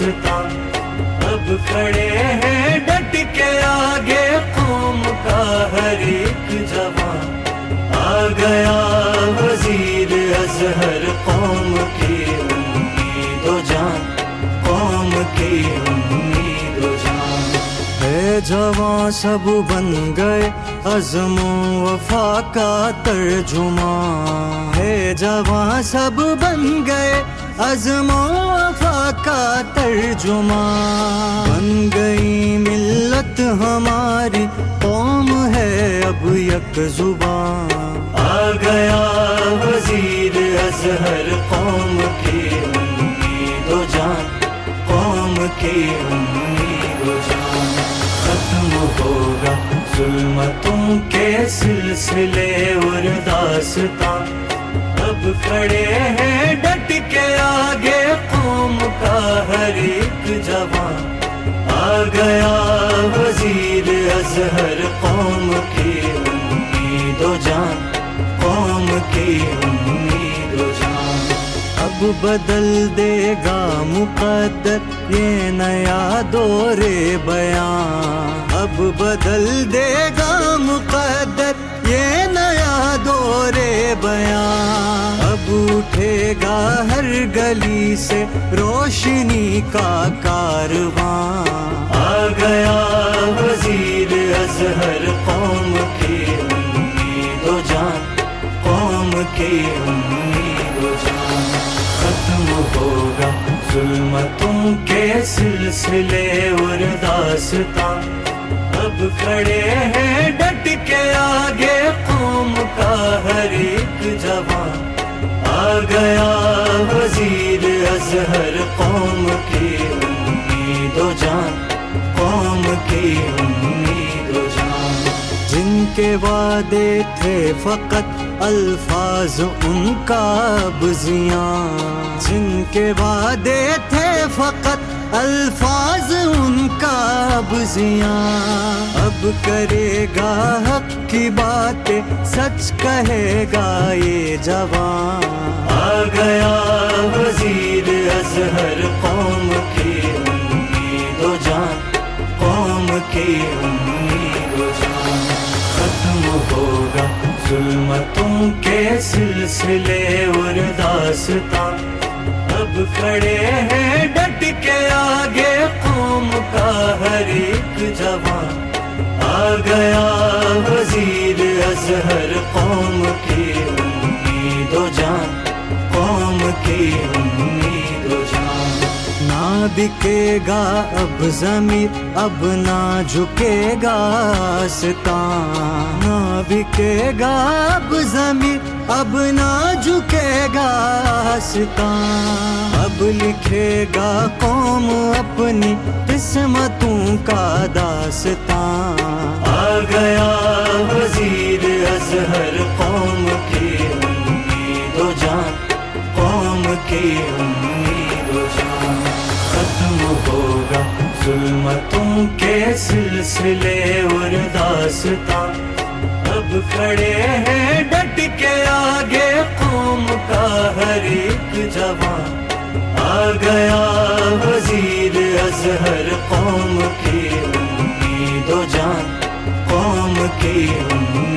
داستاں، اب کھڑے ہیں ڈٹ کے آگے قوم کا ہر ایک جوان، آ گیا وزیر ازہر قوم کی امید و جان، قوم کی امید و جان۔ اے جوان سب بن گئے عزم و وفا کا ترجمان، ہے جوان سب بن گئے عزم و وفا کا ترجمان، بن گئی ملت ہماری قوم ہے اب یک زبان، آ گیا وزیر ازہر قوم کی امید و جان، قوم کی امید و جان۔ ختم ہوگا ظلمتوں کے سلسلے اور داستاں، اب کھڑے ہیں ڈٹ کے آگے قوم کا ہر ایک جوان، آ گیا وزیر ازہر قوم کی امید و جان، قوم کی امید و جان۔ اب بدل دے گا مقدر یہ نیا دور بیان، اب بدل دے گا مقدر یہ نیا دور بیان، اب اٹھے گا ہر گلی سے روشنی کا کارواں، آ گیا وزیر ازہر قوم کی امید و جان، قوم کی امید و جان۔ ختم ہوگا ظلمتوں کے سلسلے اور داستاں، اب کھڑے ہیں ڈٹ کے آگے قوم کا ہر ایک جوان، آ گیا وزیر ازہر قوم کی امید و جان، قوم کی امید و جان۔ جن کے وعدے تھے فقط الفاظ ان کا اب زیاں، جن کے وعدے تھے فقط الفاظ ان کا اب زیاں، اب کرے گا حق کی باتیں سچ کہے گا یہ جوان، آ گیا وزیر ازہر قوم کی امید و جان، قوم کی امید و جان۔ ختم ہوگا ظلمتوں کے سلسلے اور داستاں، اب کھڑے ہیں ڈٹ کے آگے قوم کا ہر ایک جوان، آ گیا وزیر ازہر قوم کی امید و جان، قوم کی امید و جان۔ نہ بکے گا اب ضمیر اب نہ جھکے گا آستان، نہ بکے گا اب ضمیر اب نہ جھکے گا آستان، اب لکھے گا قوم اپنی قسمتوں کا داستان، آ گیا وزیر ازہر قوم کی امید و جان، قوم کی امید و جان۔ ختم ہوگا ظلمتوں کے سلسلے اور داستاں، اب کھڑے ہیں ڈٹ کے آگے قوم کا ہر ایک جوان، آ گیا وزیر ازہر قوم کی امید و جان، قوم کی امید